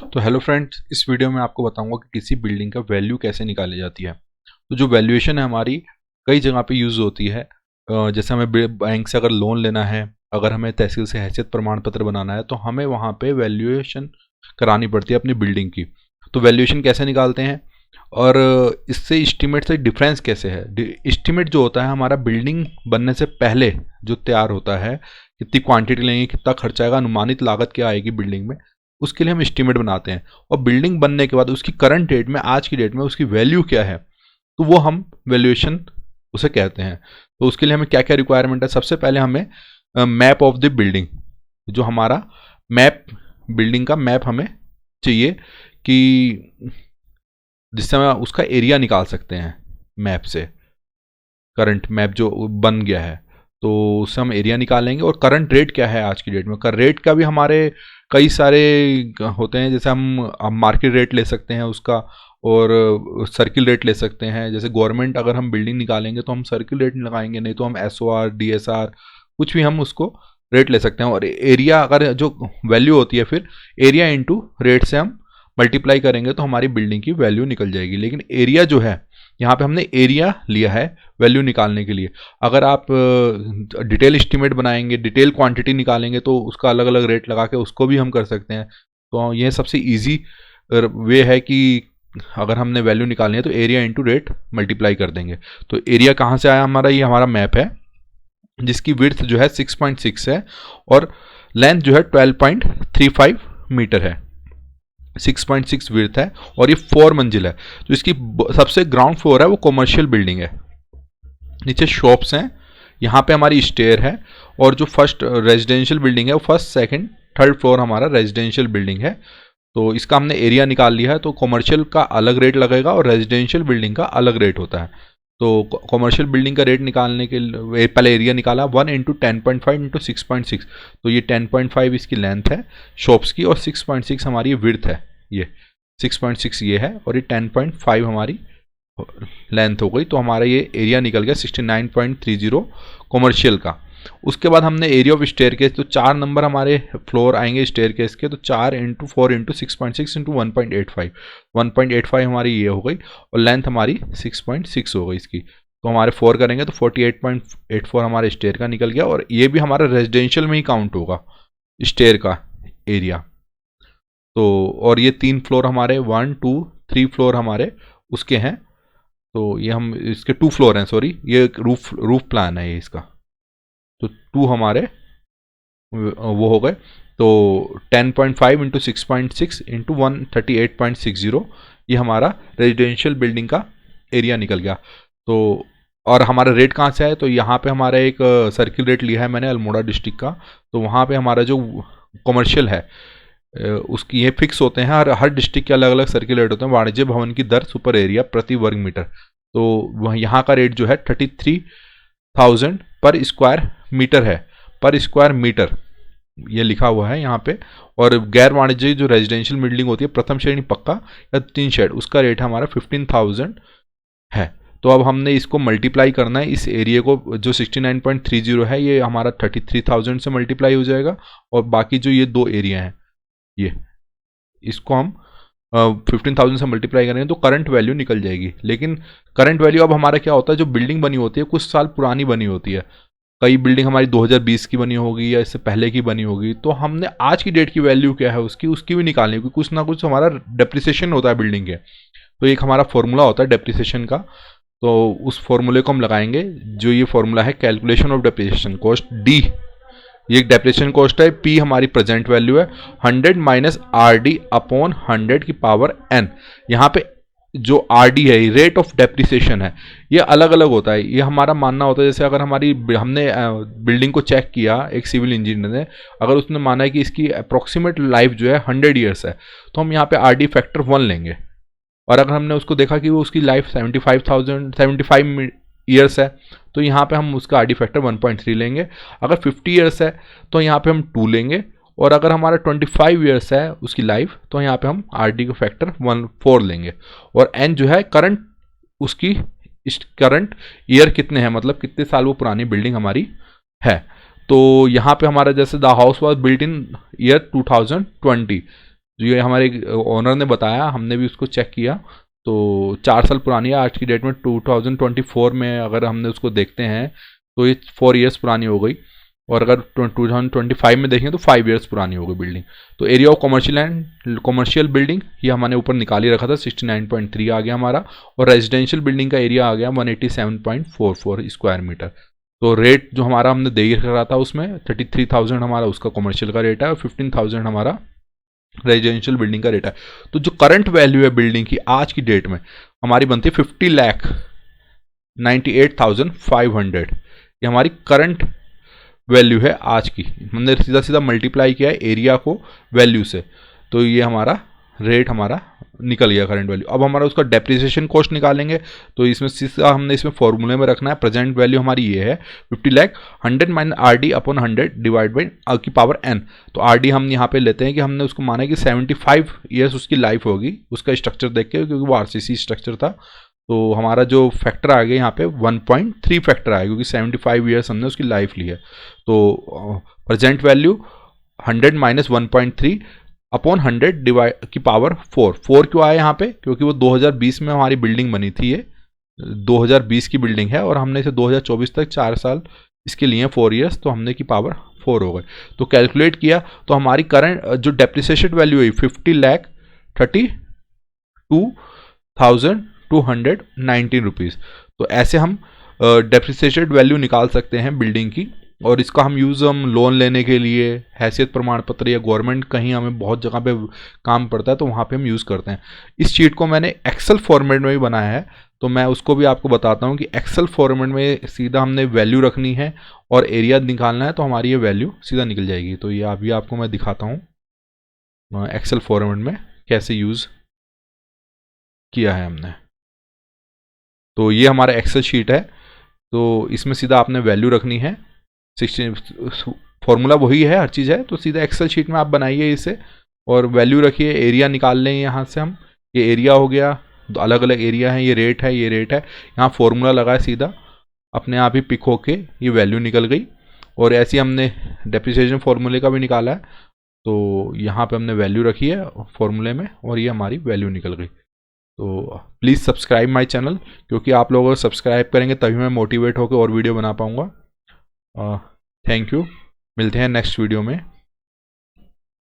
तो hello friends, इस video में आपको बताऊंगा कि किसी बिल्डिंग का वैल्यू कैसे निकाली जाती है। तो जो वैल्यूएशन है हमारी कई जगह पे यूज़ होती है। जैसे हमें बैंक से अगर लोन लेना है, अगर हमें तहसील से हैसियत प्रमाण पत्र बनाना है, तो हमें वहाँ पे वैल्यूएशन करानी पड़ती है अपनी बिल्डिंग की। तो वैल्यूएशन कैसे निकालते हैं और इससे एस्टीमेट से डिफरेंस कैसे है। एस्टीमेट जो होता है हमारा बिल्डिंग बनने से पहले जो तैयार होता है, कितनी क्वांटिटी लेंगे, कितना खर्चा आएगा, अनुमानित लागत क्या आएगी बिल्डिंग में, उसके लिए हम एस्टीमेट बनाते हैं। और बिल्डिंग बनने के बाद उसकी करंट डेट में, आज की डेट में उसकी वैल्यू क्या है, तो वो हम वैल्यूएशन उसे कहते हैं। तो उसके लिए हमें क्या क्या रिक्वायरमेंट है। सबसे पहले हमें मैप ऑफ द बिल्डिंग, जो हमारा मैप, बिल्डिंग का मैप हमें चाहिए कि जिससे हम उसका एरिया निकाल सकते हैं मैप से। करंट मैप जो बन गया है तो उससे हम एरिया निकालेंगे। और करंट रेट क्या है आज की डेट में, कर रेट का भी हमारे कई सारे होते हैं। जैसे हम मार्केट रेट ले सकते हैं उसका, और सर्किल रेट ले सकते हैं। जैसे गवर्नमेंट अगर हम बिल्डिंग निकालेंगे तो हम सर्किल रेट लगाएंगे, नहीं तो हम SOR DSR कुछ भी हम उसको रेट ले सकते हैं। और एरिया अगर जो वैल्यू होती है, फिर एरिया इंटू रेट से हम मल्टीप्लाई करेंगे तो हमारी बिल्डिंग की वैल्यू निकल जाएगी। लेकिन एरिया जो है, यहाँ पे हमने एरिया लिया है वैल्यू निकालने के लिए। अगर आप डिटेल एस्टीमेट बनाएंगे, डिटेल क्वांटिटी निकालेंगे, तो उसका अलग अलग रेट लगा के उसको भी हम कर सकते हैं। तो यह सबसे इजी वे है कि अगर हमने वैल्यू निकालनी है तो एरिया इंटू रेट मल्टीप्लाई कर देंगे। तो एरिया कहाँ से आया हमारा, ये हमारा मैप है जिसकी विड्थ जो है 6.6 है और लेंथ जो है 12.35 मीटर है। 6.6 विड्थ है और ये 4 मंजिल है। तो इसकी सबसे ग्राउंड फ्लोर है वो कॉमर्शियल बिल्डिंग है, नीचे शॉप्स हैं, यहाँ पे हमारी स्टेयर है। और जो फर्स्ट रेजिडेंशियल बिल्डिंग है वो फर्स्ट सेकंड थर्ड फ्लोर हमारा रेजिडेंशियल बिल्डिंग है। तो इसका हमने एरिया निकाल लिया है। तो कॉमर्शियल का अलग रेट लगेगा और रेजिडेंशियल बिल्डिंग का अलग रेट होता है। तो कॉमर्शियल बिल्डिंग का रेट निकालने के लिए पहले एरिया निकाला 1 इंटू 10.5 इंटू 6.6। तो ये 10.5 इसकी लेंथ है शॉप्स की और 6.6 हमारी विड्थ है। ये 6.6 ये है और ये 10.5 हमारी लेंथ हो गई। तो हमारा ये एरिया निकल गया 69.30 कॉमर्शियल का। उसके बाद हमने एरिया ऑफ स्टेयरकेस, तो 4 नंबर हमारे फ्लोर आएंगे स्टेयरकेस के। तो 4 इंटू 4 इंटू 6.6 इंटू 1.85 हमारी ये हो गई और लेंथ हमारी 6.6 हो गई इसकी। तो हमारे 4 करेंगे तो 48.84 हमारे स्टेयर का निकल गया। और ये भी हमारा रेजिडेंशियल में ही काउंट होगा स्टेयर का एरिया। तो और ये 3 फ्लोर हमारे 1 2 3 फ्लोर हमारे उसके हैं। तो ये हम इसके 2 फ्लोर हैं, सॉरी, ये रूफ प्लान है ये इसका। तो 2 हमारे वो हो गए। तो 10.5 इंटू 6.6 इंटू 138.60 ये हमारा रेजिडेंशियल बिल्डिंग का एरिया निकल गया। तो और हमारा रेट कहाँ से है, तो यहाँ पे हमारा एक सर्किल रेट लिया है मैंने अल्मोड़ा डिस्ट्रिक्ट का। तो वहाँ पे हमारा जो कॉमर्शियल है उसकी ये फिक्स होते हैं। हर डिस्ट्रिक्ट के अलग अलग सर्किल रेट होते हैं। वाणिज्य भवन की दर सुपर एरिया प्रति वर्ग मीटर, तो वह यहाँ का रेट जो है 33,000 पर स्क्वायर मीटर है, पर स्क्वायर मीटर ये लिखा हुआ है यहाँ पे। और गैर वाणिज्यिक जो रेजिडेंशियल बिल्डिंग होती है, प्रथम श्रेणी पक्का या 3 शेड, उसका रेट हमारा 15,000 है। तो अब हमने इसको मल्टीप्लाई करना है, इस एरिया को जो 69.30 है ये हमारा 33,000 से मल्टीप्लाई हो जाएगा। और बाकी जो ये 2 एरिया हैं ये, इसको हम 15,000 से मल्टीप्लाई करेंगे तो करंट वैल्यू निकल जाएगी। लेकिन करंट वैल्यू अब हमारा क्या होता है, जो बिल्डिंग बनी होती है कुछ साल पुरानी बनी होती है। कई बिल्डिंग हमारी 2020 की बनी होगी या इससे पहले की बनी होगी। तो हमने आज की डेट की वैल्यू क्या है उसकी भी निकालनी होगी। कुछ ना कुछ हमारा डेप्रिसिएशन होता है बिल्डिंग के। तो एक हमारा फॉर्मूला होता है डेप्रिसिएशन का, तो उस फॉर्मूले को हम लगाएंगे। जो ये फॉर्मूला है calculation of depreciation cost, D ये डेप्रिसिएशन कॉस्ट है, पी हमारी प्रेजेंट वैल्यू है, 100 माइनस RD अपॉन 100 की पावर n। यहाँ पे जो RD है रेट ऑफ डेप्रिसिएशन है, ये अलग अलग होता है। ये हमारा मानना होता है, जैसे अगर हमने बिल्डिंग को चेक किया एक सिविल इंजीनियर ने, अगर उसने माना है कि इसकी अप्रोक्सीमेट लाइफ जो है 100 ईयर्स है, तो हम यहाँ पे RD फैक्टर 1 लेंगे। और अगर हमने उसको देखा कि वो उसकी लाइफ 75 ईयर्स है, तो यहाँ पे हम उसका RD फैक्टर 1.3 लेंगे। अगर 50 ईयर्स है तो यहाँ पे हम 2 लेंगे। और अगर हमारा 25 ईयर्स है उसकी लाइफ, तो यहाँ पे हम RD का फैक्टर 4 लेंगे। और n जो है करंट, उसकी करंट ईयर कितने हैं, मतलब कितने साल वो पुरानी बिल्डिंग हमारी है। तो यहाँ पे हमारा जैसे the house was built in year 2020, जो ये हमारे ओनर ने बताया, हमने भी उसको चेक किया, तो 4 साल पुरानी है। आज की डेट में 2024 में अगर हमने उसको देखते हैं तो ये 4 ईयर्स पुरानी हो गई, और अगर 2025 में देखें तो 5 ईयर्स पुरानी हो गई बिल्डिंग। तो area of commercial and commercial building ये हमने ऊपर निकाल ही रखा था, 69.3 आ गया हमारा, और रेजिडेंशियल बिल्डिंग का एरिया आ गया 187.44 स्क्वायर मीटर। तो रेट जो हमारा हमने दे ही रखा था उसमें 33,000 हमारा उसका कमर्शियल का रेट है, और 15,000 हमारा रेजिडेंशियल बिल्डिंग का रेट है। तो जो करंट वैल्यू है बिल्डिंग की आज की डेट में हमारी बनती है 50,98,500। ये हमारी करंट वैल्यू है आज की। हमने सीधा सीधा मल्टीप्लाई किया है एरिया को वैल्यू से, तो ये हमारा रेट हमारा निकल गया करंट वैल्यू। अब हमारा उसका डेप्रिसिएशन कॉस्ट निकालेंगे, तो इसमें सीधा हमने इसमें फॉर्मूले में रखना है। प्रेजेंट वैल्यू हमारी ये है 50 lakh 100 minus RD upon 100 divide by की पावर n। तो RD हम यहाँ पे लेते हैं कि हमने उसको माना कि 75 ईयर्स उसकी लाइफ होगी उसका स्ट्रक्चर देख के, क्योंकि वो RCC स्ट्रक्चर था। तो हमारा जो फैक्टर आ गया यहाँ पे 1.3 फैक्टर आया, क्योंकि 75 ईयर्स हमने उसकी लाइफ ली है। तो present value 100 minus 1.3 upon 100 divide की पावर 4 क्यों आया यहाँ पे, क्योंकि वो 2020 में हमारी बिल्डिंग बनी थी। ये 2020 की बिल्डिंग है और हमने इसे 2024 तक 4 साल इसके लिए 4 ईयर्स, तो हमने की पावर 4 हो गए। तो कैलकुलेट किया तो हमारी करंट जो डेप्रिसिएशन वैल्यू हुई 50,32,219 रुपीज़। तो ऐसे हम डेप्रिसिएटेड वैल्यू निकाल सकते हैं बिल्डिंग की, और इसका हम यूज़ हम लोन लेने के लिए, हैसियत प्रमाण पत्र, या गवर्नमेंट कहीं हमें बहुत जगह पे काम पड़ता है तो वहाँ पे हम यूज़ करते हैं। इस शीट को मैंने एक्सेल फॉर्मेट में भी बनाया है, तो मैं उसको भी आपको बताता हूँ कि एक्सेल फॉर्मेट में सीधा हमने वैल्यू रखनी है और एरिया निकालना है, तो हमारी ये वैल्यू सीधा निकल जाएगी। तो ये अभी आपको मैं दिखाता हूँ एक्सेल फॉर्मेट में कैसे यूज़ किया है हमने। तो ये हमारा एक्सेल शीट है, तो इसमें सीधा आपने वैल्यू रखनी है। 16 फॉर्मूला वही है, हर चीज़ है, तो सीधा एक्सेल शीट में आप बनाइए इसे और वैल्यू रखिए। एरिया निकाल लें यहाँ से हम, ये एरिया हो गया, अलग अलग एरिया है, ये रेट है, ये रेट है। यहाँ फॉर्मूला लगा है, सीधा अपने आप ही पिक होके ये वैल्यू निकल गई। और ऐसे हमने डेप्रिसिएशन फॉर्मूले का भी निकाला है, तो यहाँ पे हमने वैल्यू रखी है फॉर्मूले में और ये हमारी वैल्यू निकल गई। तो प्लीज़ सब्सक्राइब माय चैनल, क्योंकि आप लोग अगर सब्सक्राइब करेंगे तभी मैं मोटिवेट होकर और वीडियो बना पाऊँगा। थैंक यू, मिलते हैं नेक्स्ट वीडियो में।